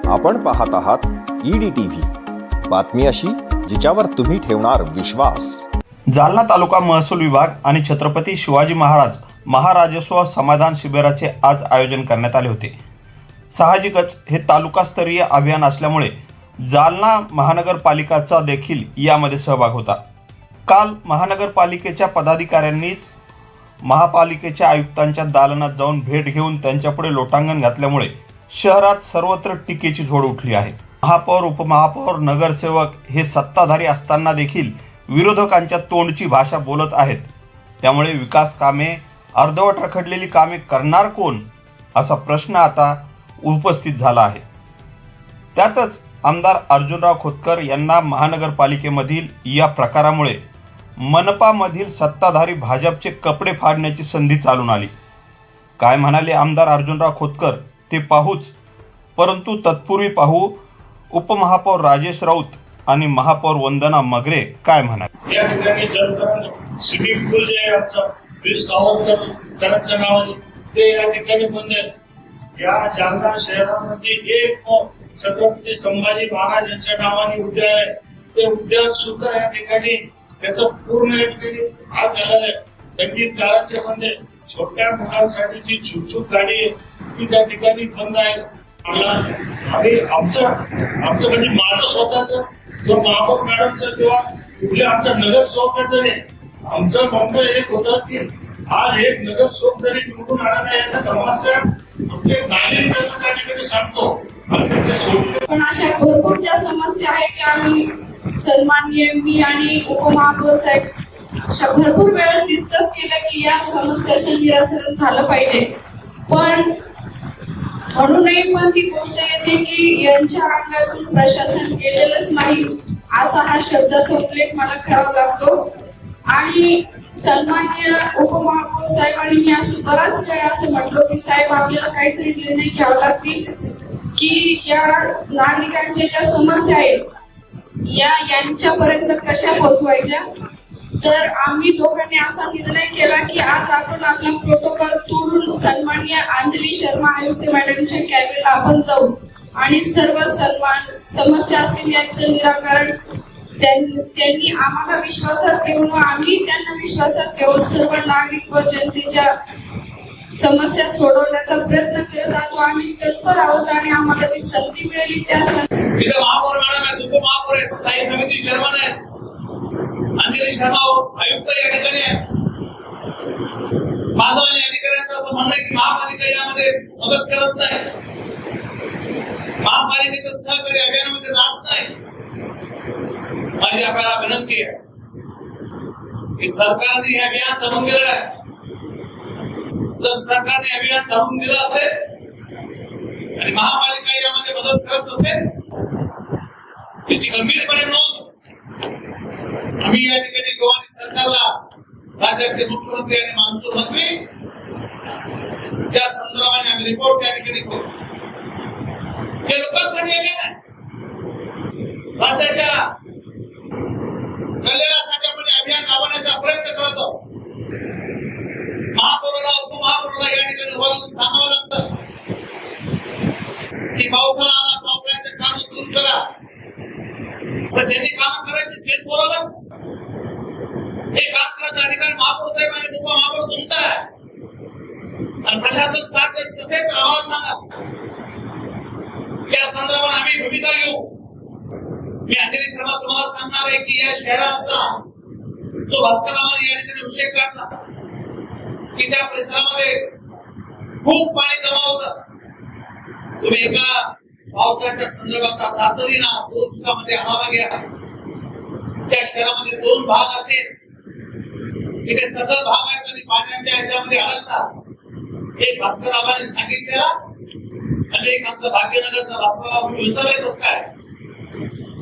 आपण पाहत आहात EDTV, बातमी अशी जिच्यावर तुम्ही ठेवणार विश्वास। जालना तालुका महसूल विभाग आणि छत्रपती शिवाजी महाराज महाराजस्व समाधान शिबिराचे आज आयोजन करण्यात आले होते। साहजिकच हे तालुकास्तरीय अभियान असल्यामुळे जालना महानगरपालिकाचा देखील यामध्ये सहभाग होता। काल महानगरपालिकेच्या पदाधिकाऱ्यांनीच महापालिकेच्या आयुक्तांच्या दालनात जाऊन भेट घेऊन त्यांच्यापुढे लोटांगण घातल्यामुळे शहरात सर्वत्र टीकेची झोड उठली आहे। महापौर, उपमहापौर, नगरसेवक हे सत्ताधारी असताना देखील विरोधकांच्या तोंडची भाषा बोलत आहेत। त्यामुळे विकास कामे, अर्धवट रखडलेली कामे करणार कोण असा प्रश्न आता उपस्थित झाला आहे। त्यातच आमदार अर्जुनराव खोतकर यांना महानगरपालिकेमधील या प्रकारामुळे मनपामधील सत्ताधारी भाजपचे कपडे फाडण्याची संधी चालून आली। काय म्हणाले आमदार अर्जुनराव खोतकर ते पाहूच, परंतु तत्पूर्वी पाहू उपमहापौर राजेश राऊत आणि महापौर वंदना मगरे काय म्हणाले। या ठिकाणी जलतरण स्विमिंग पूल जे आमचं वीर सावरकरांच्या नावाने ते या ठिकाणी बंद आहे। या जालना शहरामध्ये एक छत्रपती संभाजी महाराज यांच्या नावाने उद्यान आहे, ते उद्यान सुद्धा या ठिकाणी त्याचं पूर्ण या ठिकाणी आज झालेलं आहे। संगीतकारांचे म्हणजे छोट्या मुलांसाठीची छुटछूट गाडी आहे ती त्या ठिकाणी बंद आहे। आणि आमचं म्हणजे माझं स्वतःच जो महापौर मॅडमचं किंवा कुठल्या आमच्या नगरसेवकाचं नाही, आमचं म्हणणं एक होतं की आज एक नगरसेवक जरी निवडून आला नाही याच्या समस्या आपले नागरिक त्या ठिकाणी सांगतो पण अशा भरपूर ज्या समस्या आहेत त्या आम्ही सन्माननीय मी आणि उपमहापौर साहेब भरपूर वेळ डिस्कस केलं की या समस्याचं निराकरण झालं पाहिजे। पण म्हणूनही पण ती गोष्ट येते की यांच्या अंगातून प्रशासन केलेलंच नाही असा हा शब्दाचा उल्लेख मला करावा लागतो। आणि सन्माननीय उपमहापौर साहेबांनी मी असं बराच वेळा असं म्हटलो की साहेब आपल्याला काहीतरी निर्णय घ्यावे लागतील की या नागरिकांच्या ज्या समस्या आहेत यांच्यापर्यंत कशा पोहोचवायच्या। तर आम्ही दोघांनी असा निर्णय केला की आज आपण आपला प्रोटोकॉल तोडून सन्माननीय अंजली शर्मा आयुक्त मॅडमच्या कॅबिनेट आपण जाऊ आणि सर्व समस्या असतील यांचं निराकरण त्यांनी आम्हाला विश्वासात घेऊन व आम्ही त्यांना विश्वासात घेऊन सर्व नागरिक व जनतेच्या समस्या सोडवण्याचा प्रयत्न करत आहोत। आम्ही तत्पर आहोत आणि आम्हाला जी संधी मिळाली त्या महापौर मॅडम आहेत, उपमहापौर आहेत, स्थायी समिती चेअरमन आहेत, अंजली शर्मा आयुक्त या ठिकाणी आहे। माझं आणि अधिकाऱ्यांचं असं म्हणणं आहे की महापालिका यामध्ये मदत करत नाही, महापालिकेचं सहकारी अभियानामध्ये राहत नाही। माझी आपल्याला विनंती आहे की सरकारने हे अभियान थांबवून दिलेलं आहे। जर सरकारने अभियान थांबवून दिलं असेल आणि महापालिका यामध्ये मदत करत नसेल याची गंभीरपणे नोंद आम्ही या ठिकाणी गोवानी सरकारला, राज्याचे मुख्यमंत्री आणि महसूल मंत्री त्या संदर्भाने आम्ही रिपोर्ट त्या ठिकाणी करू। हे लोकांसाठी अभियान आहे, राज्याच्या कल्याणासाठी आपण अभियान राबवण्याचा प्रयत्न करत आहोत। महापौराला, उपमहापौराला या ठिकाणी उभारून सांगावं लागतं की पावसाळा आला, पावसाळ्याचं काम सुरू करा। पण ज्यांनी काम करायचे तेच बोलावं, हे काम करायचा अधिकार महापौर साहेब आणि उपमहापौर तुमचा आहे आणि प्रशासन साथ देत नसेल तर आम्हाला सांगा, या संदर्भात आम्ही भूमिका घेऊ। मी अंजली शर्मा तुम्हाला सांगणार आहे की या शहराचा जो भास्करामध्ये या ठिकाणी विषय काढला की त्या परिसरामध्ये खूप पाणी जमा होतं। तुम्ही एका पावसाच्या संदर्भात तातडीनं 2 दिवसामध्ये आढावा घ्या। त्या शहरामध्ये 2 भाग असेल की ते सगळे भाग आहेत आणि पाण्याच्या ह्याच्यामध्ये अडकतात। एक भास्कर आबाने सांगितलेला आणि एक आमचा भाग्यनगरचा भास्करराव विसरले कसं काय,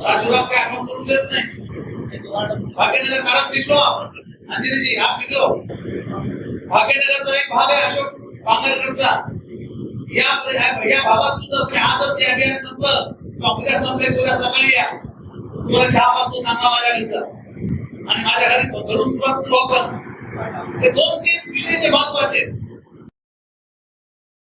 राजूराव काय आठवण करून देत नाही। भाग्यनगर मॅडम पिकलो, अंजलीजी हा पिकलो, भाग्यनगरचा एक भाग आहे अशोक पांगरकरचा। या भागात सुद्धा तुम्ही आजच हे अभियान संपलं किंवा उद्या संपले, उद्या सकाळी या, तुम्हाला 4 वाजता सांगा माझ्या घरचा आणि माझ्या घरी घरून सुद्धा हे 2-3 विषय जे महत्वाचे